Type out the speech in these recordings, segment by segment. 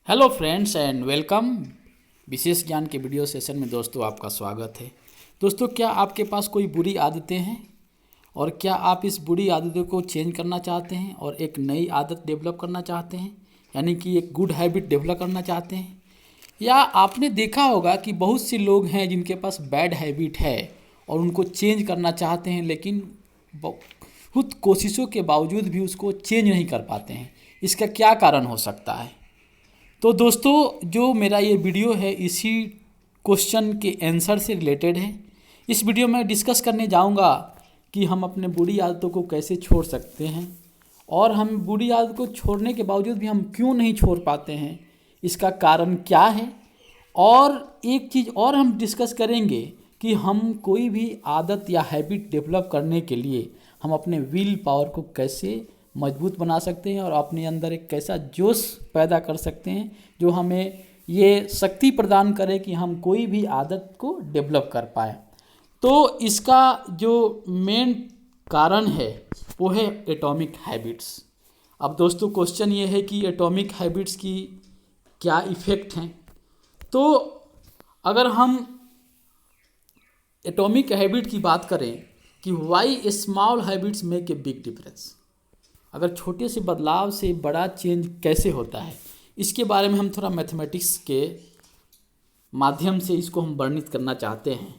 Hello friends and welcome. विशेष ज्ञान के वीडियो सेशन में दोस्तों आपका स्वागत है। दोस्तों, क्या आपके पास कोई बुरी आदतें हैं और क्या आप इस बुरी आदतों को चेंज करना चाहते हैं और एक नई आदत डेवलप करना चाहते हैं, यानी कि एक गुड हैबिट डेवलप करना चाहते हैं? या आपने देखा होगा कि बहुत से लोग हैं जिनके पास बैड हैबिट है और उनको चेंज करना चाहते हैं, लेकिन बहुत कोशिशों के बावजूद भी उसको चेंज नहीं कर पाते हैं। इसका क्या कारण हो सकता है? तो दोस्तों, जो मेरा ये वीडियो है इसी क्वेश्चन के आंसर से रिलेटेड है। इस वीडियो में डिस्कस करने जाऊंगा कि हम अपने बुरी आदतों को कैसे छोड़ सकते हैं और हम बुरी आदत को छोड़ने के बावजूद भी हम क्यों नहीं छोड़ पाते हैं, इसका कारण क्या है। और एक चीज़ और हम डिस्कस करेंगे कि हम कोई भी आदत या हैबिट डेवलप करने के लिए हम अपने विल पावर को कैसे मजबूत बना सकते हैं और अपने अंदर एक कैसा जोश पैदा कर सकते हैं जो हमें ये शक्ति प्रदान करे कि हम कोई भी आदत को डेवलप कर पाए। तो इसका जो मेन कारण है वो है एटॉमिक हैबिट्स। अब दोस्तों, क्वेश्चन ये है कि एटॉमिक हैबिट्स की क्या इफ़ेक्ट हैं। तो अगर हम एटॉमिक हैबिट की बात करें कि why small habits make a big difference, अगर छोटे से बदलाव से बड़ा चेंज कैसे होता है, इसके बारे में हम थोड़ा मैथमेटिक्स के माध्यम से इसको हम वर्णित करना चाहते हैं।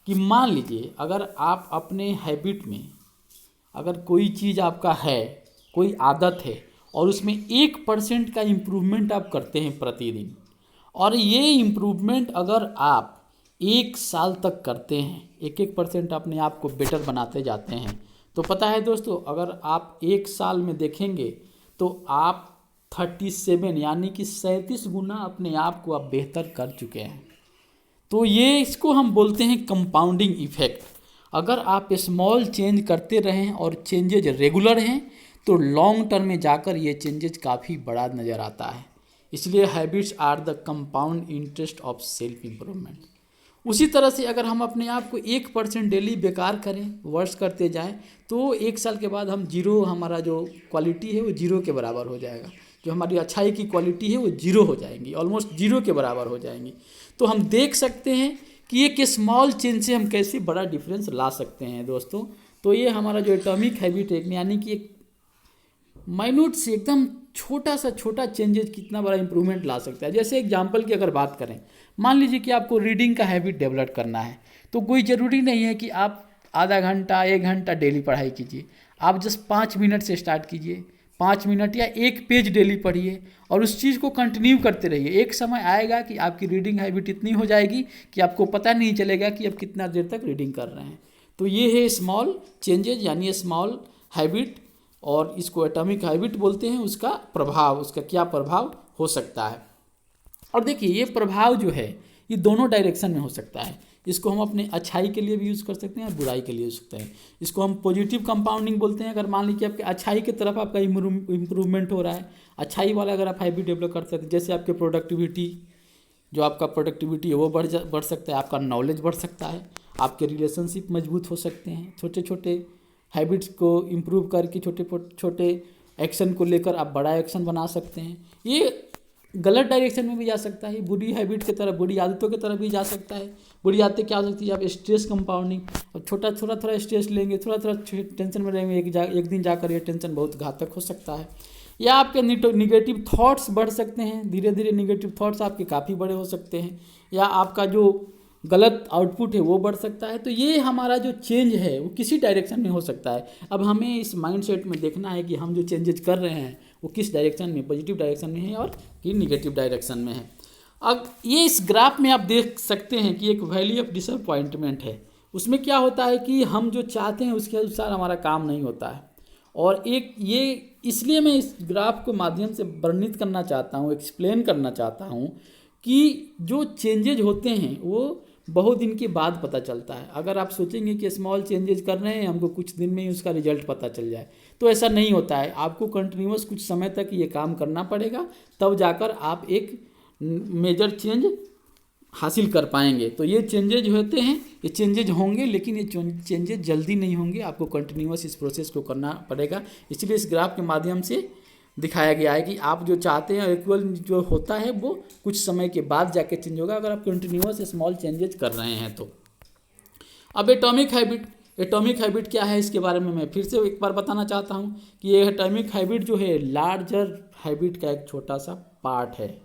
कि मान लीजिए अगर आप अपने हैबिट में अगर कोई चीज़ आपका है, कोई आदत है और उसमें 1% का इम्प्रूवमेंट आप करते हैं प्रतिदिन, और ये इम्प्रूवमेंट अगर आप 1 साल तक करते हैं, 1% अपने आप को बेटर बनाते जाते हैं, तो पता है दोस्तों, अगर आप 1 साल में देखेंगे तो आप 37 यानी कि 37 गुना अपने आप को आप बेहतर कर चुके हैं। तो ये इसको हम बोलते हैं कंपाउंडिंग इफेक्ट। अगर आप स्मॉल चेंज करते रहें और चेंजेज रेगुलर हैं तो लॉन्ग टर्म में जाकर ये चेंजेज काफ़ी बड़ा नज़र आता है। इसलिए habits are the compound interest of self improvement. उसी तरह से अगर हम अपने आप को 1% डेली बेकार करें, वर्स करते जाएं, तो 1 साल के बाद हम जीरो, हमारा जो क्वालिटी है वो जीरो के बराबर हो जाएगा। जो हमारी अच्छाई की क्वालिटी है वो जीरो हो जाएंगी, ऑलमोस्ट जीरो के बराबर हो जाएंगी। तो हम देख सकते हैं कि एक स्मॉल चेंज से हम कैसे बड़ा डिफरेंस ला सकते हैं दोस्तों। तो ये हमारा जो एटॉमिक हैबिट है, यानी कि एक माइन्यूट से एकदम छोटा सा छोटा चेंजेज कितना बड़ा इंप्रूवमेंट ला सकता है। जैसे एग्जांपल की अगर बात करें, मान लीजिए कि आपको रीडिंग का हैबिट डेवलप करना है, तो कोई ज़रूरी नहीं है कि आप आधा घंटा 1 घंटा डेली पढ़ाई कीजिए। आप जस्ट 5 मिनट से स्टार्ट कीजिए, 5 मिनट या 1 पेज डेली पढ़िए और उस चीज़ को कंटिन्यू करते रहिए। एक समय आएगा कि आपकी रीडिंग हैबिट इतनी हो जाएगी कि आपको पता नहीं चलेगा कि आप कितना देर तक रीडिंग कर रहे हैं। तो ये है स्मॉल चेंजेज यानी स्मॉल हैबिट, और इसको एटॉमिक हैबिट बोलते हैं। उसका प्रभाव, उसका क्या प्रभाव हो सकता है। और देखिए, ये प्रभाव जो है ये दोनों डायरेक्शन में हो सकता है। इसको हम अपने अच्छाई के लिए भी यूज़ कर सकते हैं और बुराई के लिए यूज़ सकते हैं। इसको हम पॉजिटिव कंपाउंडिंग बोलते हैं। अगर मान लीजिए आपके अच्छाई की तरफ आपका इम्प्रूवमेंट हो रहा है, अच्छाई वाला अगर आप हैबिट डेवलप कर सकते हैं, जैसे आपके प्रोडक्टिविटी, जो आपका प्रोडक्टिविटी है वो बढ़ सकता है, आपका नॉलेज बढ़ सकता है, आपके रिलेशनशिप मजबूत हो सकते हैं। छोटे छोटे हैबिट्स को इम्प्रूव करके छोटे छोटे एक्शन को लेकर आप बड़ा एक्शन बना सकते हैं। ये गलत डायरेक्शन में भी जा सकता है, बुरी हैबिट की तरफ, बुरी आदतों की तरफ भी जा सकता है। बुरी आदतें क्या हो सकती है? आप स्ट्रेस कंपाउंडिंग, और थोड़ा स्ट्रेस लेंगे, थोड़ा टेंशन में रहेंगे, एक दिन जाकर ये टेंशन बहुत घातक हो सकता है। या आपके निगेटिव थॉट्स बढ़ सकते हैं, धीरे धीरे निगेटिव थॉट्स आपके काफ़ी बड़े हो सकते हैं, या आपका जो गलत आउटपुट है वो बढ़ सकता है। तो ये हमारा जो चेंज है वो किसी डायरेक्शन में हो सकता है। अब हमें इस माइंडसेट में देखना है कि हम जो चेंजेस कर रहे हैं वो किस डायरेक्शन में, पॉजिटिव डायरेक्शन में है और कि निगेटिव डायरेक्शन में है। अब ये इस ग्राफ में आप देख सकते हैं कि एक वैल्यू ऑफ डिसअपॉइंटमेंट है। उसमें क्या होता है कि हम जो चाहते हैं उसके अनुसार हमारा काम नहीं होता है। और एक ये इसलिए मैं इस ग्राफ को माध्यम से वर्णित करना चाहता हूँ, एक्सप्लेन करना चाहता हूँ कि जो चेंजेज होते हैं वो बहुत दिन के बाद पता चलता है। अगर आप सोचेंगे कि स्मॉल चेंजेज कर रहे हैं, हमको कुछ दिन में ही उसका रिजल्ट पता चल जाए, तो ऐसा नहीं होता है। आपको कंटिन्यूअस कुछ समय तक ये काम करना पड़ेगा, तब जाकर आप एक मेजर चेंज हासिल कर पाएंगे। तो ये चेंजेज होते हैं, ये चेंजेज होंगे, लेकिन ये चेंजेज जल्दी नहीं होंगे। आपको कंटिन्यूअस इस प्रोसेस को करना पड़ेगा। इसलिए इस ग्राफ के माध्यम से दिखाया गया है कि आप जो चाहते हैं इक्वल जो होता है वो कुछ समय के बाद जाके चेंज होगा अगर आप कंटिन्यूअस स्मॉल चेंजेस कर रहे हैं तो। अब एटॉमिक हैबिट क्या है, इसके बारे में मैं फिर से एक बार बताना चाहता हूँ कि ये एटॉमिक हैबिट जो है लार्जर हैबिट का एक छोटा सा पार्ट है,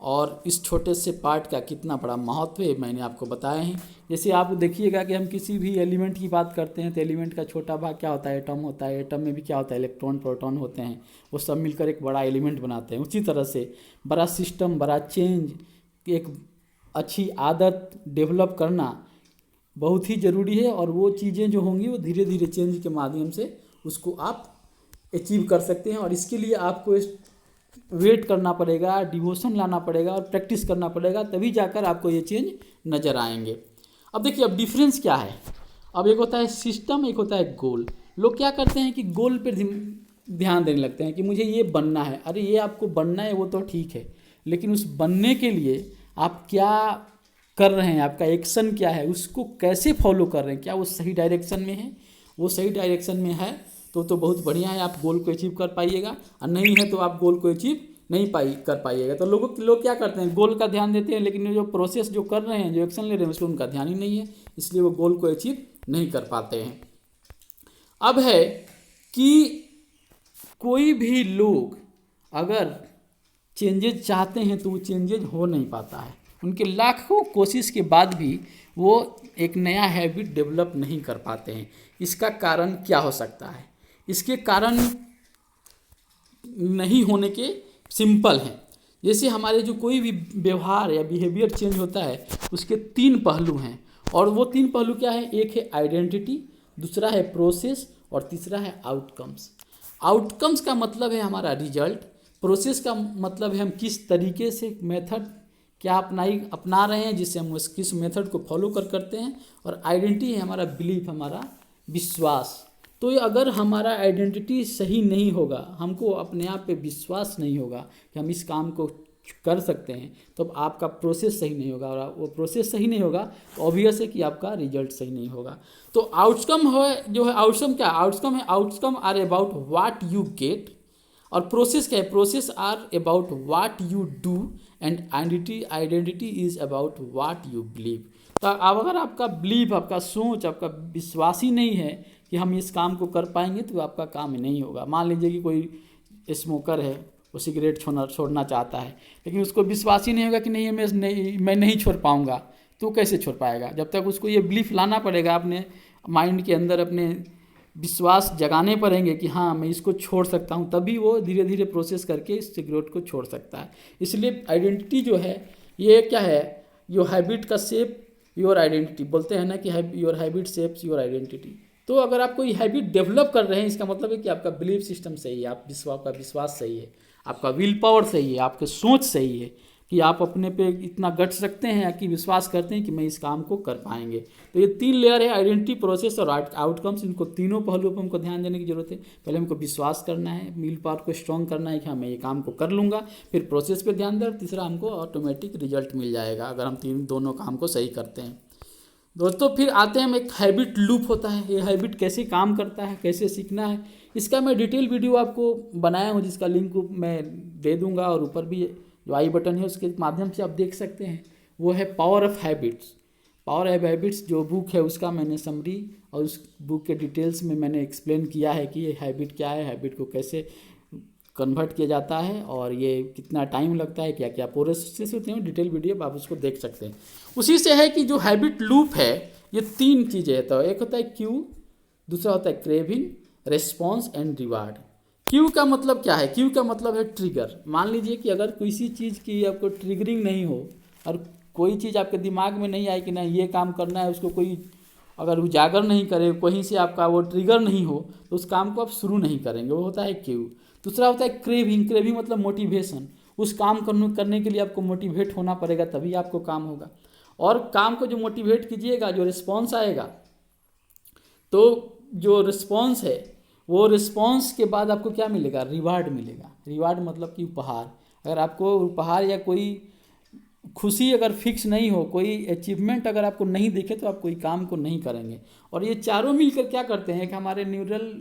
और इस छोटे से पार्ट का कितना बड़ा महत्व है मैंने आपको बताया है। जैसे आप देखिएगा कि हम किसी भी एलिमेंट की बात करते हैं तो एलिमेंट का छोटा भाग क्या होता है, एटम होता है। एटम में भी क्या होता है, इलेक्ट्रॉन प्रोटॉन होते हैं, वो सब मिलकर एक बड़ा एलिमेंट बनाते हैं। उसी तरह से बड़ा सिस्टम, बड़ा चेंज, एक अच्छी आदत डेवलप करना बहुत ही ज़रूरी है, और वो चीज़ें जो होंगी वो धीरे धीरे चेंज के माध्यम से उसको आप अचीव कर सकते हैं। और इसके लिए आपको वेट करना पड़ेगा, डिवोशन लाना पड़ेगा और प्रैक्टिस करना पड़ेगा, तभी जाकर आपको ये चेंज नज़र आएंगे। अब देखिए, अब डिफरेंस क्या है। अब एक होता है सिस्टम, एक होता है गोल। लोग क्या करते हैं कि गोल पे ध्यान देने लगते हैं कि मुझे ये बनना है। अरे ये आपको बनना है वो तो ठीक है, लेकिन उस बनने के लिए आप क्या कर रहे हैं, आपका एक्शन क्या है, उसको कैसे फॉलो कर रहे हैं, क्या वो सही डायरेक्शन में है। वो सही डायरेक्शन में है तो बहुत बढ़िया है, आप गोल को अचीव कर पाइएगा, और नहीं है तो आप गोल को अचीव नहीं कर पाइएगा। तो लोग क्या करते हैं, गोल का ध्यान देते हैं, लेकिन जो प्रोसेस जो कर रहे हैं, जो एक्शन ले रहे हैं, उसमें उनका ध्यान ही नहीं है, इसलिए वो गोल को अचीव नहीं कर पाते हैं। अब है कि कोई भी लोग अगर चेंजेज चाहते हैं तो वो चेंजेज हो नहीं पाता है। उनके लाखों कोशिश के बाद भी वो एक नया हैबिट डेवलप नहीं कर पाते हैं। इसका कारण क्या हो सकता है? इसके कारण नहीं होने के सिंपल हैं। जैसे हमारे जो कोई भी व्यवहार या बिहेवियर चेंज होता है उसके 3 पहलू हैं, और वो 3 पहलू क्या है, एक है आइडेंटिटी, दूसरा है प्रोसेस, और तीसरा है आउटकम्स। आउटकम्स का मतलब है हमारा रिजल्ट, प्रोसेस का मतलब है हम किस तरीके से मेथड क्या अपना रहे हैं, जिससे हम किस मेथड को फॉलो करते हैं, और आइडेंटिटी है हमारा बिलीफ, हमारा विश्वास। तो ये अगर हमारा आइडेंटिटी सही नहीं होगा, हमको अपने आप पे विश्वास नहीं होगा कि हम इस काम को कर सकते हैं, तो आपका प्रोसेस सही नहीं होगा, और वो प्रोसेस सही नहीं होगा तो ऑब्वियस है कि आपका रिजल्ट सही नहीं होगा। तो आउटकम है जो है, आउटकम क्या आउटकम है, outcome are about what you get, और प्रोसेस क्या है, process are about what you do, and identity is about what you believe. तो अब अगर आपका बिलीव, आपका सोच, आपका विश्वास ही नहीं है कि हम इस काम को कर पाएंगे, तो आपका काम नहीं होगा। मान लीजिए कि कोई स्मोकर है, वो सिगरेट छोड़ना चाहता है, लेकिन उसको विश्वास ही नहीं होगा कि नहीं मैं नहीं छोड़ पाऊँगा, तो कैसे छोड़ पाएगा? जब तक उसको ये बिलीफ लाना पड़ेगा, अपने माइंड के अंदर अपने विश्वास जगाने पड़ेंगे कि हाँ मैं इसको छोड़ सकता हूँ, तभी वो धीरे धीरे प्रोसेस करके इस सिगरेट को छोड़ सकता है। इसलिए आइडेंटिटी जो है ये क्या है, योर हैबिट का शेप योर आइडेंटिटी, बोलते हैं ना कि your habit shapes your identity. तो अगर आप कोई हैबिट डेवलप कर रहे हैं, इसका मतलब है कि आपका बिलीफ सिस्टम सही है, आपका विश्वास सही है, आपका विल पावर सही है, आपकी सोच सही है कि आप अपने पे इतना गट सकते हैं कि विश्वास करते हैं कि मैं इस काम को कर पाएंगे। तो ये 3 लेयर है, आइडेंटिटी, प्रोसेस और आउटकम्स। इनको तीनों पहलुओं पर हमको ध्यान देने की जरूरत है। पहले हमको विश्वास करना है, विल पावर को स्ट्रॉन्ग करना है कि हाँ मैं ये काम को कर लूँगा, फिर प्रोसेस पे ध्यान दें, और तीसरा हमको ऑटोमेटिक रिजल्ट मिल जाएगा अगर हम दोनों काम को सही करते हैं। दोस्तों फिर आते हैं, हम एक हैबिट लूप होता है, ये हैबिट कैसे काम करता है, कैसे सीखना है, इसका मैं डिटेल वीडियो आपको बनाया हूँ, जिसका लिंक मैं दे दूँगा, और ऊपर भी जो आई बटन है उसके माध्यम से आप देख सकते हैं। वो है power of habits. Power of habits जो बुक है उसका मैंने समरी और उस बुक के डिटेल्स में मैंने एक्सप्लेन किया है कि ये हैबिट क्या है, हैबिट को कैसे कन्वर्ट किया जाता है, और ये कितना टाइम लगता है, क्या क्या प्रोसेस होते हैं, डिटेल वीडियो आप उसको देख सकते हैं। उसी से है कि जो हैबिट लूप है ये 3 चीज़ें हैं। तो एक होता है क्यू, दूसरा होता है craving, response and reward. Q का मतलब क्या है? क्यू का मतलब है ट्रिगर। मान लीजिए कि अगर किसी चीज़ की आपको ट्रिगरिंग नहीं हो, और कोई चीज़ आपके दिमाग में नहीं आए कि नहीं ये काम करना है, उसको कोई अगर उजागर नहीं करे, कहीं से आपका वो ट्रिगर नहीं हो, तो उस काम को आप शुरू नहीं करेंगे, वो होता है क्यू। दूसरा होता है क्रेविंग। क्रेविंग मतलब मोटिवेशन, उस काम करने के लिए आपको मोटिवेट होना पड़ेगा, तभी आपको काम होगा। और काम को जो मोटिवेट कीजिएगा, जो रिस्पॉन्स आएगा, तो जो रिस्पॉन्स है वो रिस्पॉन्स के बाद आपको क्या मिलेगा? रिवार्ड मिलेगा। रिवार्ड मतलब कि उपहार। अगर आपको उपहार या कोई खुशी अगर फिक्स नहीं हो, कोई अचीवमेंट अगर आपको नहीं दिखे, तो आप कोई काम को नहीं करेंगे। और ये चारों मिलकर क्या करते हैं कि हमारे न्यूरल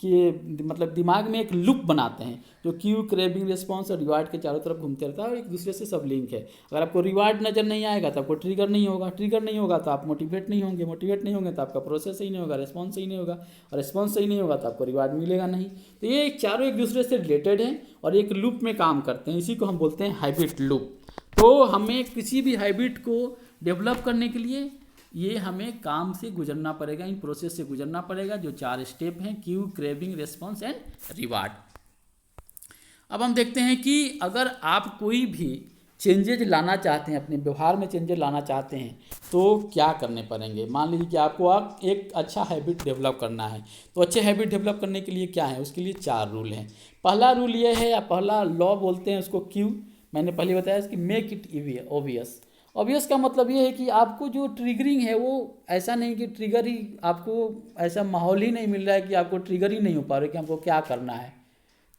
के मतलब दिमाग में एक लूप बनाते हैं जो क्यू, क्रेविंग, रिस्पॉन्स और रिवार्ड के चारों तरफ घूमते रहता है और एक दूसरे से सब लिंक है। अगर आपको रिवार्ड नज़र नहीं आएगा तो आपको ट्रिगर नहीं होगा, ट्रिगर नहीं होगा तो आप मोटिवेट नहीं होंगे, मोटिवेट नहीं होंगे तो आपका प्रोसेस सही नहीं होगा, रिस्पॉन्स सही नहीं होगा, और रिस्पॉन्स सही नहीं होगा तो आपको रिवार्ड मिलेगा नहीं। तो ये चारों एक दूसरे से रिलेटेड हैं और एक लूप में काम करते हैं, इसी को हम बोलते हैं हैबिट लूप। तो हमें किसी भी हैबिट को डेवलप करने के लिए ये हमें काम से गुजरना पड़ेगा, इन प्रोसेस से गुजरना पड़ेगा जो 4 स्टेप हैं, Q, craving, response and reward. अब हम देखते हैं कि अगर आप कोई भी चेंजेज लाना चाहते हैं, अपने व्यवहार में चेंजेज लाना चाहते हैं तो क्या करने पड़ेंगे। मान लीजिए कि आपको आप एक अच्छा हैबिट डेवलप करना है, तो अच्छे हैबिट डेवलप करने के लिए क्या है, उसके लिए 4 रूल हैं। पहला रूल ये है, या पहला लॉ बोलते हैं उसको क्यू, मैंने पहले बताया कि मेक इट ऑब्वियस। ऑब्वियस का मतलब ये है कि आपको जो ट्रिगरिंग है वो ऐसा नहीं कि ट्रिगर ही, आपको ऐसा माहौल ही नहीं मिल रहा है कि आपको ट्रिगर ही नहीं हो पा रहा है कि हमको क्या करना है,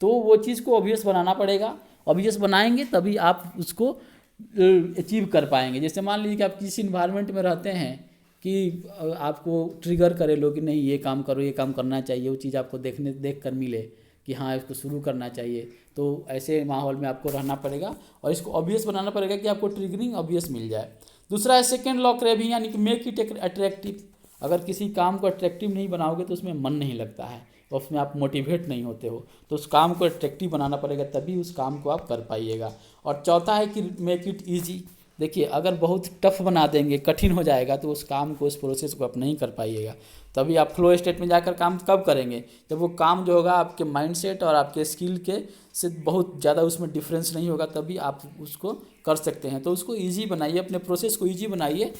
तो वो चीज़ को ऑब्वियस बनाना पड़ेगा। ऑब्वियस बनाएंगे तभी आप उसको अचीव कर पाएंगे। जैसे मान लीजिए कि आप किसी इन्वायरमेंट में रहते हैं कि आपको ट्रिगर करे लोग कि नहीं ये काम करो, ये काम करना चाहिए, वो चीज़ आपको देख कर मिले कि हाँ इसको शुरू करना चाहिए, तो ऐसे माहौल में आपको रहना पड़ेगा और इसको ऑब्वियस बनाना पड़ेगा कि आपको ट्रिगरिंग ऑब्वियस मिल जाए। दूसरा है सेकेंड लॉ क्रेविंग, यानी कि मेक इट अट्रैक्टिव। अगर किसी काम को अट्रैक्टिव नहीं बनाओगे तो उसमें मन नहीं लगता है, तो उसमें आप मोटिवेट नहीं होते हो, तो उस काम को अट्रैक्टिव बनाना पड़ेगा तभी उस काम को आप कर पाइएगा। और चौथा है कि मेक इट ईजी। देखिए अगर बहुत टफ बना देंगे, कठिन हो जाएगा, तो उस काम को, उस प्रोसेस को आप नहीं कर पाइएगा। तभी आप फ्लो स्टेट में जाकर काम कब करेंगे, जब वो काम जो होगा आपके माइंडसेट और आपके स्किल के से बहुत ज़्यादा उसमें डिफरेंस नहीं होगा, तभी आप उसको कर सकते हैं। तो उसको ईजी बनाइए, अपने प्रोसेस को ईजी बनाइए,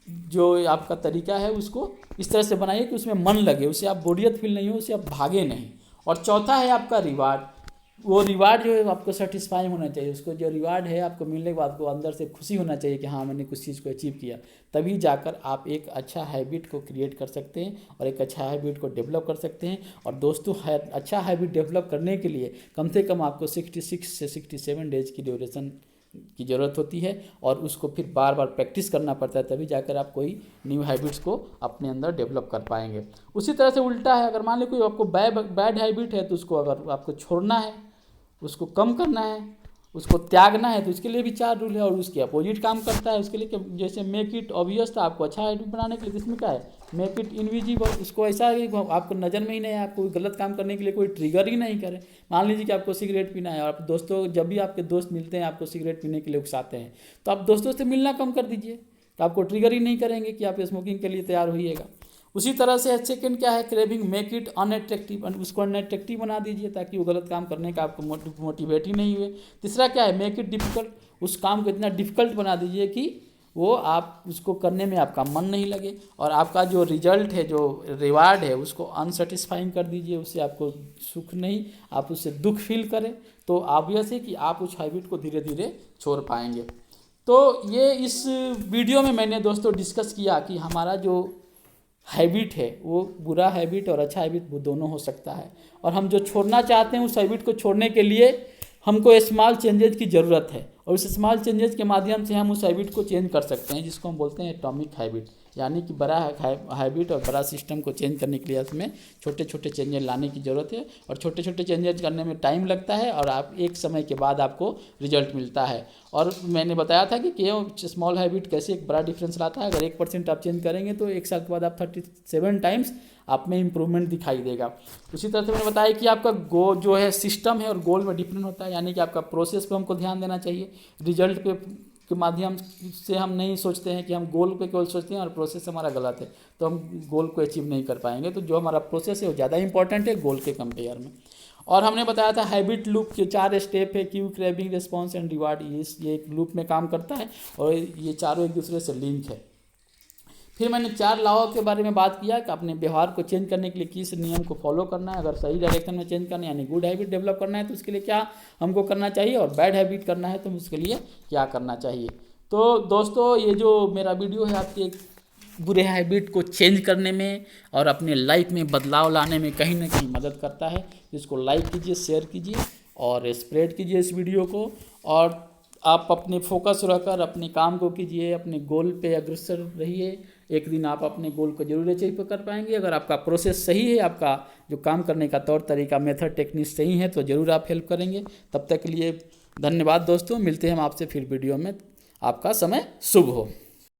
जो आपका तरीका है उसको इस तरह से बनाइए कि उसमें मन लगे, उससे आप बोरियत फील नहीं हो, उससे आप भागे नहीं। और चौथा है आपका रिवार्ड। वो रिवार्ड जो है आपको सेटिस्फाई होना चाहिए, उसको जो रिवार्ड है आपको मिलने के बाद आपको अंदर से खुशी होना चाहिए कि हाँ मैंने कुछ चीज़ को अचीव किया, तभी जाकर आप एक अच्छा हैबिट को क्रिएट कर सकते हैं और एक अच्छा हैबिट को डेवलप कर सकते हैं। और दोस्तों अच्छा हैबिट डेवलप करने के लिए कम से कम आपको 66 से 67 डेज की ड्यूरेशन की ज़रूरत होती है और उसको फिर बार बार प्रैक्टिस करना पड़ता है, तभी जाकर आप कोई न्यू हैबिट्स को अपने अंदर डेवलप कर पाएंगे। उसी तरह से उल्टा है, अगर मान लो कोई आपको बैड हैबिट है तो उसको अगर आपको छोड़ना है, उसको कम करना है, उसको त्यागना है, तो उसके लिए भी 4 रूल है। और उसके अपोजिट काम करता है उसके लिए, जैसे मेक इट ऑब्वियस था आपको अच्छा हैबिट बनाने के लिए, इसमें क्या है मेक इट इनविजिबल। उसको ऐसा है कि आपको नज़र में ही नहीं है, आपको गलत काम करने के लिए कोई ट्रिगर ही नहीं करे। मान लीजिए कि आपको सिगरेट पीना है और आप दोस्तों, जब भी आपके दोस्त मिलते हैं आपको सिगरेट पीने के लिए उकसाते हैं, तो आप दोस्तों से मिलना कम कर दीजिए, तो आपको ट्रिगर ही नहीं करेंगे कि आप स्मोकिंग के लिए तैयार होइएगा। उसी तरह से सेकंड क्या है क्रेविंग, मेक इट अनअट्रैक्टिव, उसको अनअट्रैक्टिव बना दीजिए ताकि वो गलत काम करने का आपको मोटिवेट ही नहीं हुए। तीसरा क्या है मेक इट डिफिकल्ट, उस काम को इतना डिफिकल्ट बना दीजिए कि वो आप उसको करने में आपका मन नहीं लगे और आपका जो रिजल्ट है, जो रिवार्ड है, उसको अनसेटिस्फाइंग कर दीजिए, उससे आपको सुख नहीं, आप उससे दुख फील करें, तो ऑब्वियस है कि आप उस हैबिट को धीरे धीरे छोड़ पाएंगे। तो ये इस वीडियो में मैंने दोस्तों डिस्कस किया कि हमारा जो हैबिट है वो बुरा हैबिट और अच्छा हैबिट वो दोनों हो सकता है, और हम जो छोड़ना चाहते हैं उस हैबिट को छोड़ने के लिए हमको स्मॉल चेंजेज की ज़रूरत है, और उस स्मॉल चेंजेज के माध्यम से हम उस हैबिट को चेंज कर सकते हैं, जिसको हम बोलते हैं एटॉमिक हैबिट। यानी कि बड़ा हैबिट और बड़ा सिस्टम को चेंज करने के लिए उसमें छोटे छोटे चेंजेस लाने की ज़रूरत है, और छोटे छोटे चेंजेस करने में टाइम लगता है और आप एक समय के बाद आपको रिजल्ट मिलता है। और मैंने बताया था कि क्यों स्मॉल हैबिट कैसे एक बड़ा डिफरेंस लाता है। अगर 1% आप चेंज करेंगे तो 1 साल के बाद आप 37 टाइम्स आप में इम्प्रूवमेंट दिखाई देगा। उसी तरह से मैंने बताया कि आपका जो है सिस्टम है और गोल में डिफरेंट होता है, यानी कि आपका प्रोसेस पे हमको ध्यान देना चाहिए, रिजल्ट पे के माध्यम से हम नहीं सोचते हैं कि हम गोल पे केवल सोचते हैं और प्रोसेस हमारा गलत है, तो हम गोल को अचीव नहीं कर पाएंगे। तो जो हमारा प्रोसेस है वो ज़्यादा इंपॉर्टेंट है गोल के कंपेयर में। और हमने बताया था हैबिट लूप के 4 स्टेप है, Q, craving, response and reward, ये एक लूप में काम करता है और ये चारों एक दूसरे से लिंक है। फिर मैंने 4 लॉ के बारे में बात किया कि अपने व्यवहार को चेंज करने के लिए किस नियम को फॉलो करना है। अगर सही डायरेक्शन में चेंज करना है यानी गुड हैबिट डेवलप करना है तो उसके लिए क्या हमको करना चाहिए, और बैड हैबिट करना है तो उसके लिए क्या करना चाहिए। तो दोस्तों ये जो मेरा वीडियो है आपके एक बुरे हैबिट को चेंज करने में और अपने लाइफ में बदलाव लाने में कहीं ना कहीं मदद करता है। इसको लाइक कीजिए, शेयर कीजिए और स्प्रेड कीजिए इस वीडियो को, और आप अपने फोकस रहकर अपने काम को कीजिए, अपने गोल पे अग्रसर रहिए, एक दिन आप अपने गोल को जरूर अचीव कर पाएंगे। अगर आपका प्रोसेस सही है, आपका जो काम करने का तौर तरीका, मेथड, टेक्निक सही है, तो ज़रूर आप हेल्प करेंगे। तब तक के लिए धन्यवाद दोस्तों, मिलते हैं हम आपसे फिर वीडियो में। आपका समय शुभ हो।